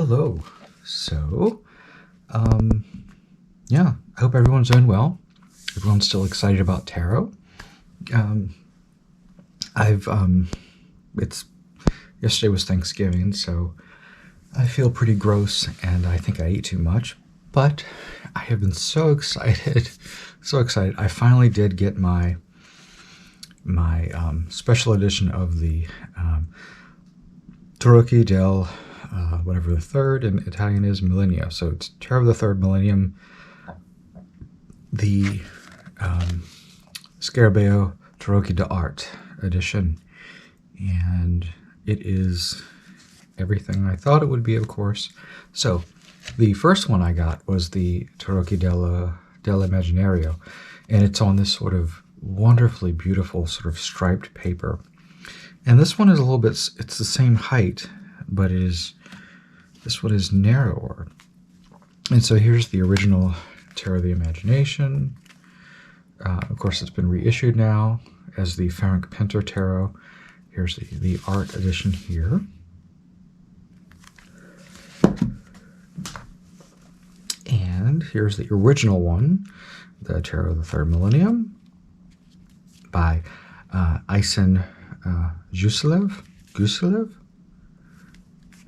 Hello. So, yeah, I hope everyone's doing well. Everyone's still excited about tarot. Yesterday was Thanksgiving, so I feel pretty gross, and I think I ate too much. But I have been so excited, so excited. I finally did get my special edition of the Tarocchi del whatever the third in Italian is, Millennio. So it's Tarot of the Third Millennium, the Scarabeo Tarocchi d'Arte edition. And it is everything I thought it would be, of course. So the first one I got was the Turokidella Del Imaginario, and it's on this sort of wonderfully beautiful sort of striped paper. And this one is a little bit, it's the same height, but this one is narrower. And so here's the original Tarot of the Imagination. Of course, it's been reissued now as the Frank Pinter Tarot. Here's the art edition here. And here's the original one, the Tarot of the Third Millennium by Isen Gusilev.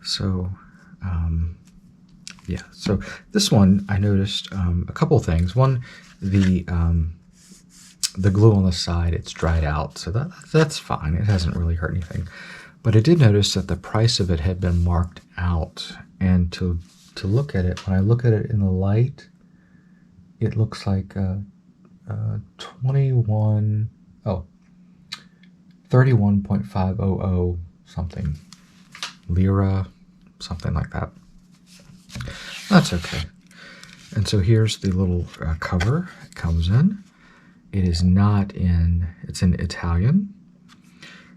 So, yeah. So this one, I noticed a couple things. One, the glue on the side, it's dried out, so that's fine. It hasn't really hurt anything. But I did notice that the price of it had been marked out, and to look at it, when I look at it in the light, it looks like 31.500 something lira, something like that. That's okay. And so here's the little cover it comes in. It is not in, it's in Italian.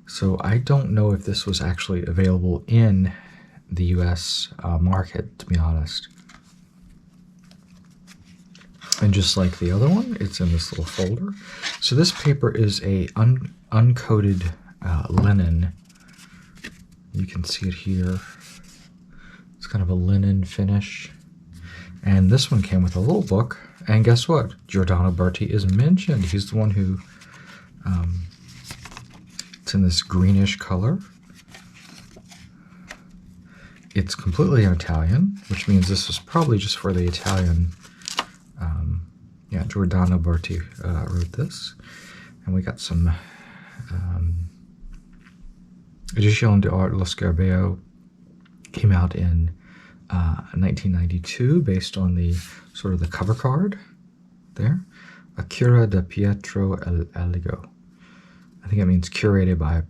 So I don't know if this was actually available in the US market, to be honest. And just like the other one, it's in this little folder. So this paper is a uncoated linen. You can see it here. It's kind of a linen finish. And this one came with a little book. And guess what? Giordano Berti is mentioned. He's the one who, it's in this greenish color. It's completely in Italian, which means this was probably just for the Italian. Yeah, Giordano Berti wrote this. And we got some Edition d'Art Lo Scarabeo. Came out in 1992, based on the sort of the cover card there. A Cura da Pietro Aligo. I think it means curated by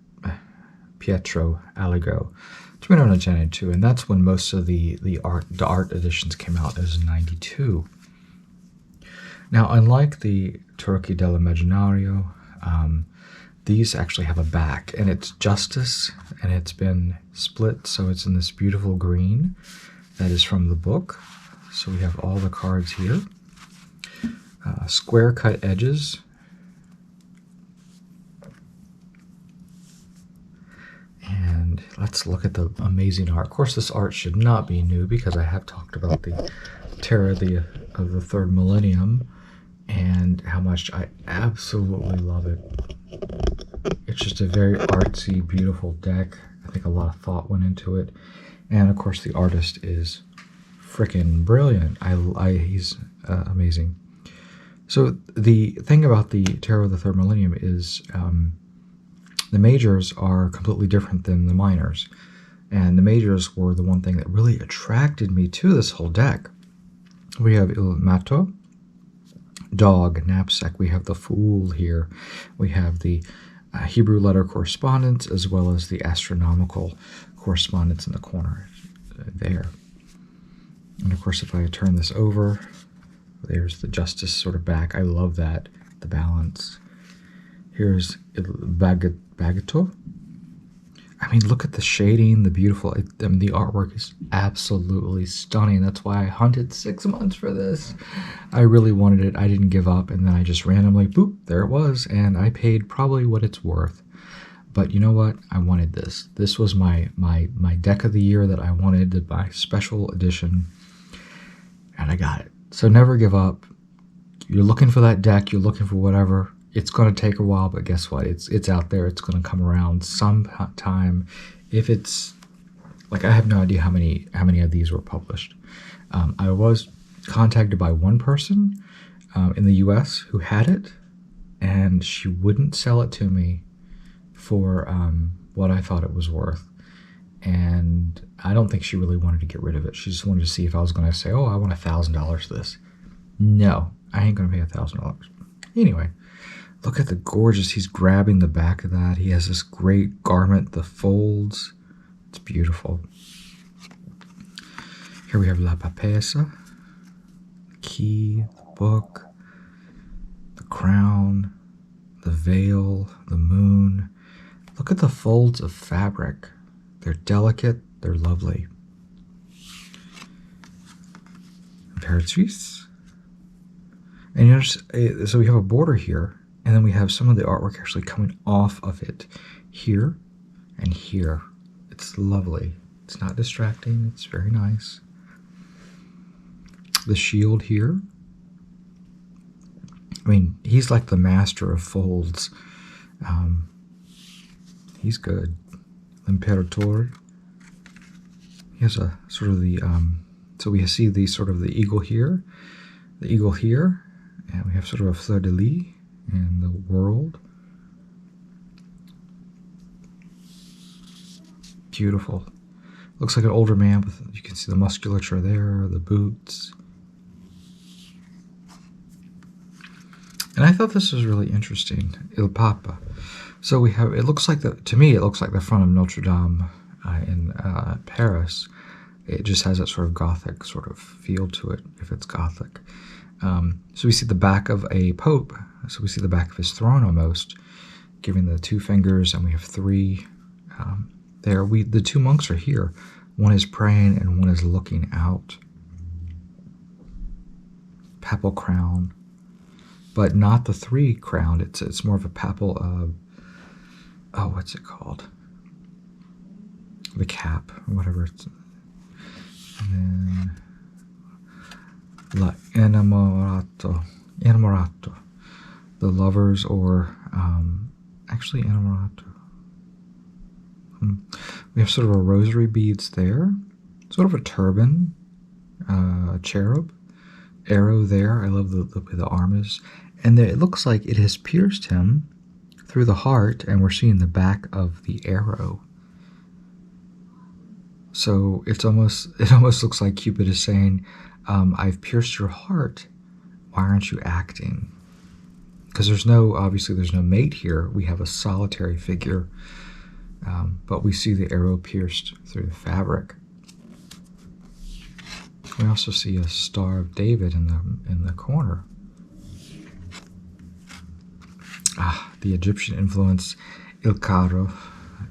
Pietro Aligo. It's been on a Gen 2, and that's when most of the art editions came out, as 92. Now, unlike the Turokidella Del Imaginario, these actually have a back, and it's Justice, and it's been split, so it's in this beautiful green that is from the book. So we have all the cards here. Square cut edges. And let's look at the amazing art. Of course, this art should not be new, because I have talked about the Tarot of the Third Millennium and how much I absolutely love it. It's just a very artsy, beautiful deck. I think a lot of thought went into it. And of course, the artist is freaking brilliant. He's amazing. So the thing about the Tarot of the Third Millennium is the majors are completely different than the minors. And the majors were the one thing that really attracted me to this whole deck. We have Ilmando, dog, knapsack. We have the Fool here. We have the Hebrew letter correspondence, as well as the astronomical correspondence in the corner there. And of course, if I turn this over, there's the Justice sort of back. I love that, the balance. Here's Bagatto. I mean, look at the shading, the beautiful, the artwork is absolutely stunning. That's why I hunted 6 months for this. I really wanted it. I didn't give up, and then I just randomly, boop, there it was, and I paid probably what it's worth. But you know what? I wanted this. This was my deck of the year that I wanted, my special edition, and I got it. So never give up. You're looking for that deck. You're looking for whatever. It's going to take a while, but guess what? It's out there. It's going to come around sometime. If it's like, I have no idea how many of these were published. I was contacted by one person in the U.S. who had it, and she wouldn't sell it to me for what I thought it was worth. And I don't think she really wanted to get rid of it. She just wanted to see if I was going to say, oh, I want $1,000 for this. No, I ain't going to pay $1,000. Anyway, look at the gorgeous, he's grabbing the back of that. He has this great garment, the folds. It's beautiful. Here we have La Papessa, the key, the book, the crown, the veil, the moon. Look at the folds of fabric. They're delicate, they're lovely. Imperatrice. And you notice, so we have a border here, and then we have some of the artwork actually coming off of it here and here. It's lovely. It's not distracting. It's very nice. The shield here. I mean, he's like the master of folds. He's good. Imperatore. He has a sort of the, so we see the sort of the eagle here, and we have sort of a fleur de lis in the world. Beautiful. Looks like an older man, with, you can see the musculature there, the boots. And I thought this was really interesting. Il Papa. So we have, it looks like the, to me, it looks like the front of Notre Dame in Paris. It just has that sort of Gothic sort of feel to it, if it's Gothic. So we see the back of a pope. So we see the back of his throne almost, giving the two fingers, and we have three there. The two monks are here. One is praying and one is looking out. Papal crown, but not the three crowned. It's more of a papal, oh, what's it called? The cap, or whatever it's. And then La Innamorato, the lovers, or actually Innamorato. We have sort of a rosary beads there, sort of a turban, cherub, arrow there. I love the way the arm is, and there, it looks like it has pierced him through the heart, and we're seeing the back of the arrow. So it almost looks like Cupid is saying, I've pierced your heart. Why aren't you acting? Because obviously there's no mate here. We have a solitary figure, but we see the arrow pierced through the fabric. We also see a Star of David in the corner. The Egyptian influence, Il Carro,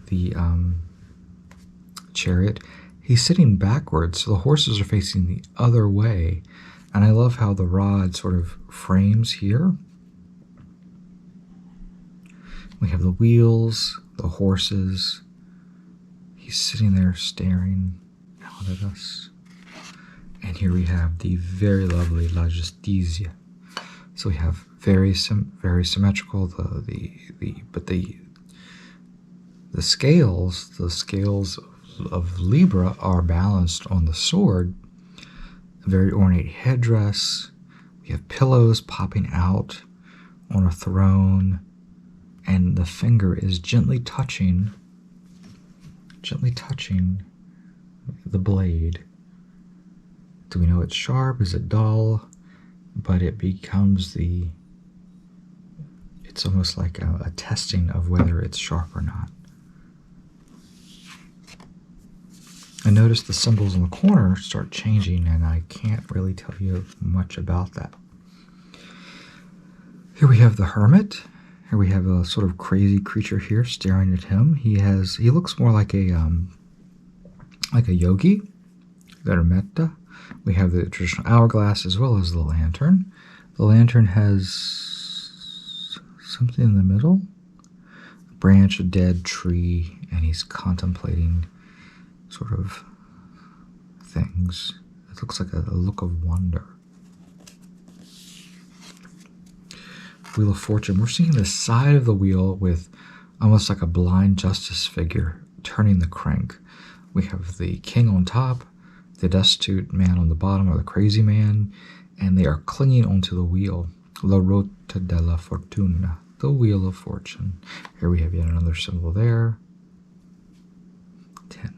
the chariot. He's sitting backwards, so the horses are facing the other way. And I love how the rod sort of frames here. We have the wheels, the horses. He's sitting there staring out at us. And here we have the very lovely La Justicia. So we have very symmetrical. But the scales of Libra are balanced on the sword. A very ornate headdress. We have pillows popping out on a throne, and the finger is gently touching the blade. Do we know it's sharp? Is it dull? But it becomes it's almost like a testing of whether it's sharp or not. I noticed the symbols in the corner start changing, and I can't really tell you much about that. Here we have the Hermit. Here we have a sort of crazy creature here staring at him. He looks more like a yogi, the Hermetta. We have the traditional hourglass as well as the lantern. The lantern has something in the middle, a branch, a dead tree, and he's contemplating sort of things. It looks like a look of wonder. Wheel of Fortune. We're seeing the side of the wheel with almost like a blind justice figure turning the crank. We have the king on top, the destitute man on the bottom, or the crazy man, and they are clinging onto the wheel. La Ruota della Fortuna, the Wheel of Fortune. Here we have yet another symbol there. 10.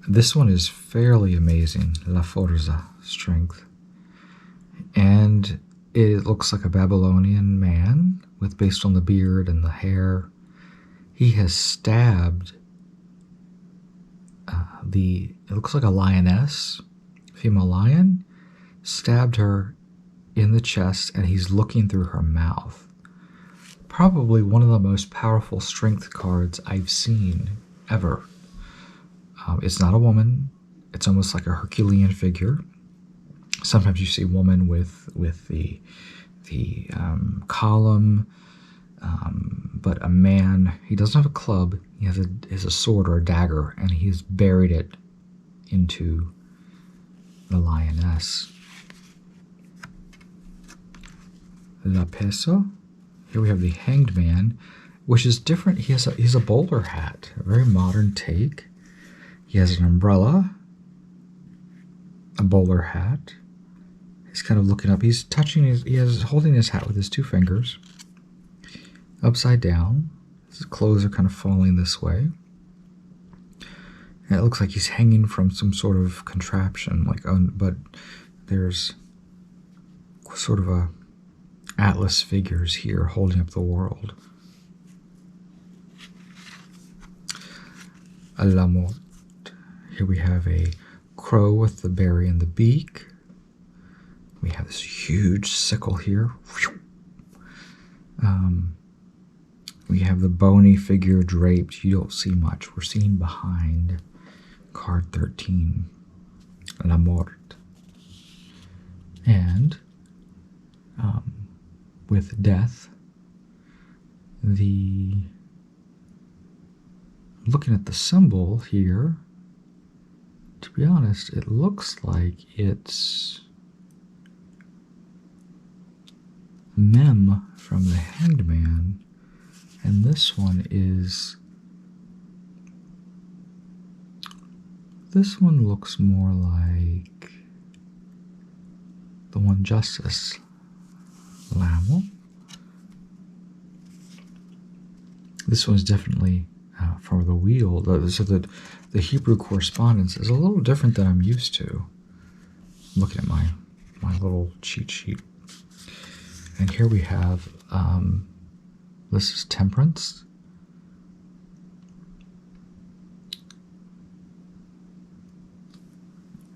This one is fairly amazing. La Forza, strength. And it looks like a Babylonian man with, based on the beard and the hair. He has stabbed it looks like a lioness, female lion, stabbed her in the chest, and he's looking through her mouth. Probably one of the most powerful strength cards I've seen ever. It's not a woman. It's almost like a Herculean figure. Sometimes you see a woman with the column, but a man. He doesn't have a club. He has a sword or a dagger, and he's buried it into the lioness. La Peso. Here we have the Hanged Man, which is different. He has a bowler hat, a very modern take. He has an umbrella, a bowler hat. He's kind of looking up. He's holding his hat with his two fingers, upside down. His clothes are kind of falling this way. And it looks like he's hanging from some sort of contraption, but there's sort of a Atlas figures here holding up the world. A la Mort. Here we have a crow with the berry in the beak. We have this huge sickle here. We have the bony figure draped. You don't see much. We're seeing behind card 13, La Mort. And with death, looking at the symbol here, to be honest, it looks like it's Mem from the Hanged Man, and this one looks more like the one Justice Lamo. This one's definitely for the wheel, so that the Hebrew correspondence is a little different than I'm used to. I'm looking at my little cheat sheet. And here we have, this is Temperance.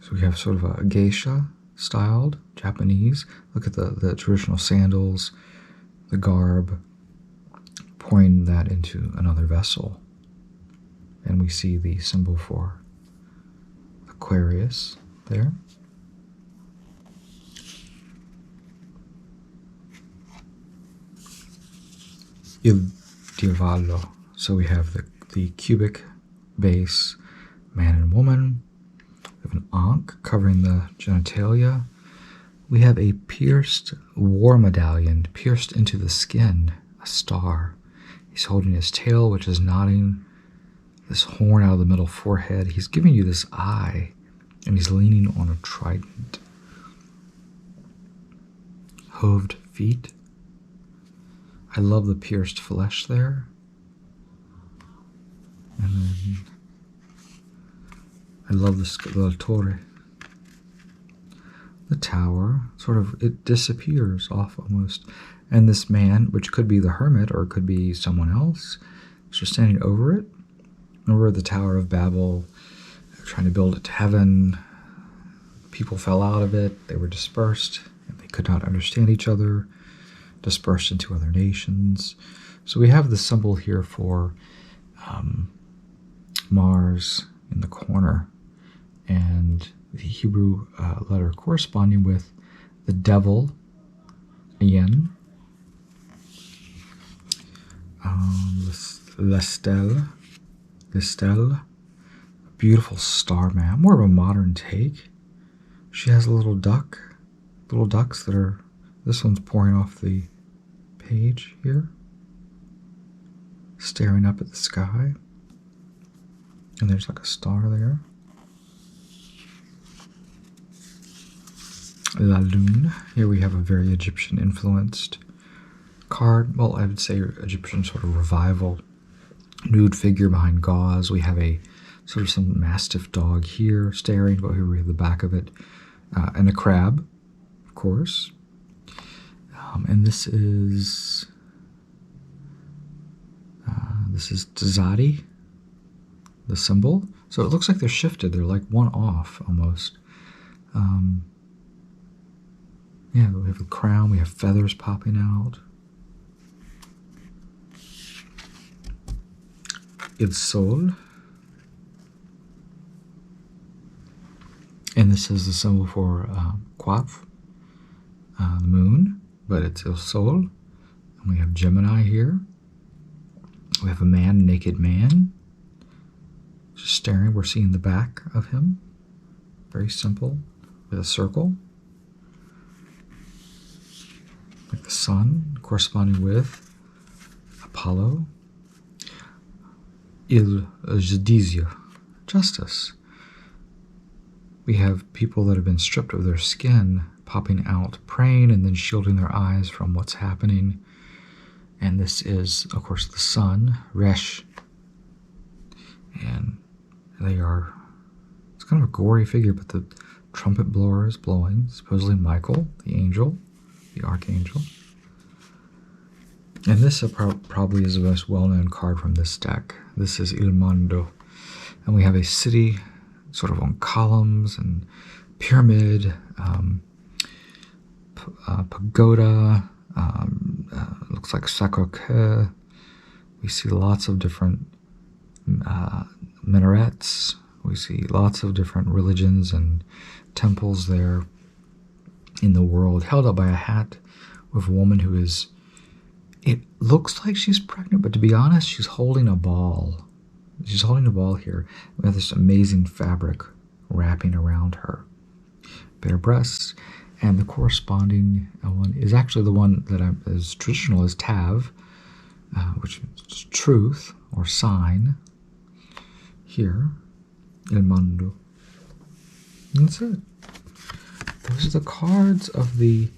So we have sort of a geisha styled, Japanese. Look at the traditional sandals, the garb, pouring that into another vessel. And we see the symbol for Aquarius there. Il Diavolo. So we have the cubic base, man and woman. We have an ankh covering the genitalia. We have a pierced war medallion, pierced into the skin, a star. He's holding his tail, which is nodding. This horn out of the middle forehead. He's giving you this eye, and he's leaning on a trident. Hoved feet. I love the pierced flesh there. And then I love the torre. The tower, sort of, it disappears off almost. And this man, which could be the hermit or it could be someone else, is just standing over it. Remember the Tower of Babel, trying to build it to heaven. People fell out of it. They were dispersed, and they could not understand each other, dispersed into other nations. So we have the symbol here for Mars in the corner, and the Hebrew letter corresponding with the devil Yen. Lestel. Beautiful star map. More of a modern take. She has a little ducks that are, this one's pouring off the page here, staring up at the sky. And there's like a star there. La Lune. Here we have a very Egyptian influenced card. Well, I would say Egyptian sort of revival. Nude figure behind gauze. We have a sort of some mastiff dog here staring, but here we have the back of it. And a crab, of course. And this is Tzadi, the symbol. So it looks like they're shifted. They're like one off almost. Yeah, we have a crown. We have feathers popping out. Il Sol. And this is the symbol for Quath, the moon, but it's Il Sol. And we have Gemini here. We have a man, naked man, just staring. We're seeing the back of him. Very simple, with a circle. Like the sun, corresponding with Apollo. Il Giudizio, justice. We have people that have been stripped of their skin, popping out, praying, and then shielding their eyes from what's happening. And this is, of course, the sun, Resh. And they are, it's kind of a gory figure, but the trumpet blower is blowing. Supposedly Michael, the angel, the archangel. And this probably is the most well-known card from this deck. This is Ilmando. And we have a city sort of on columns and pyramid, pagoda, looks like Sacre-Cœur. We see lots of different minarets. We see lots of different religions and temples there in the world, held up by a hat with a woman who is, it looks like she's pregnant, but to be honest, she's holding a ball. She's holding a ball here. We have this amazing fabric wrapping around her. Bare breasts. And the corresponding one is actually the one that is traditional as Tav, which is truth or sign. Here, Ilmando. And that's it. Those are the cards of the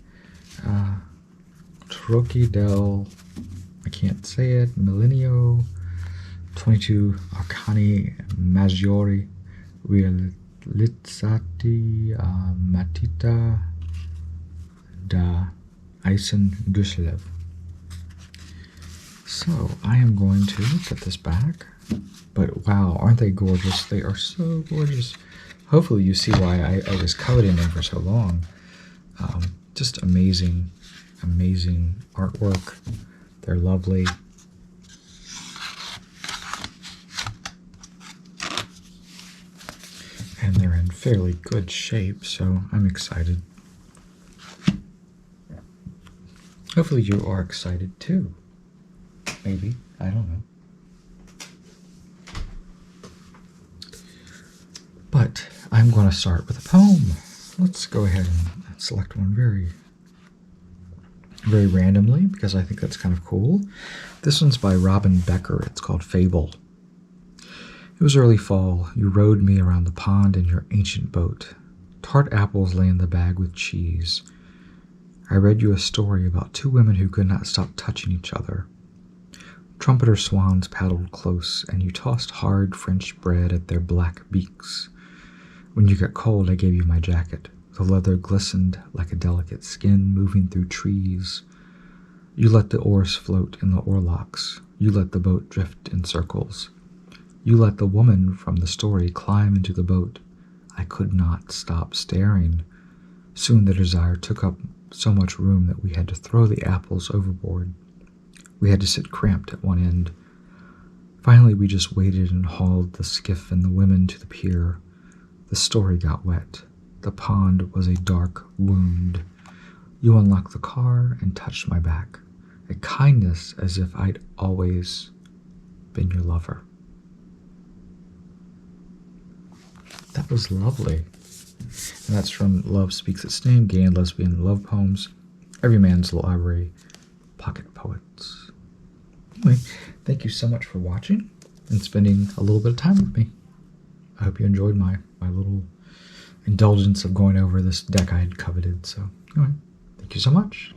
Tarocchi del, I can't say it, Millennio, 22 Arcani Maggiori Realizzati Matita da Eisen Guslev. So I am going to put this back, but wow, aren't they gorgeous? They are so gorgeous. Hopefully you see why I was coveting them for so long. Just amazing, amazing artwork. They're lovely. And they're in fairly good shape, so I'm excited. Hopefully you are excited too. Maybe, I don't know. But I'm going to start with a poem. Let's go ahead and select one very, very randomly, because I think that's kind of cool. This one's by Robin Becker. It's called Fable. It was early fall. You rowed me around the pond in your ancient boat. Tart apples lay in the bag with cheese. I read you a story about two women who could not stop touching each other. Trumpeter swans paddled close, and you tossed hard French bread at their black beaks. When you got cold, I gave you my jacket. The leather glistened like a delicate skin moving through trees. You let the oars float in the oarlocks. You let the boat drift in circles. You let the woman from the story climb into the boat. I could not stop staring. Soon the desire took up so much room that we had to throw the apples overboard. We had to sit cramped at one end. Finally, we just waited and hauled the skiff and the women to the pier. The story got wet. The pond was a dark wound. You unlocked the car and touched my back. A kindness as if I'd always been your lover. That was lovely. And that's from Love Speaks Its Name, Gay and Lesbian Love Poems, Every Man's Library, Pocket Poets. Anyway, thank you so much for watching and spending a little bit of time with me. I hope you enjoyed my little indulgence of going over this deck I had coveted. So anyway, thank you so much.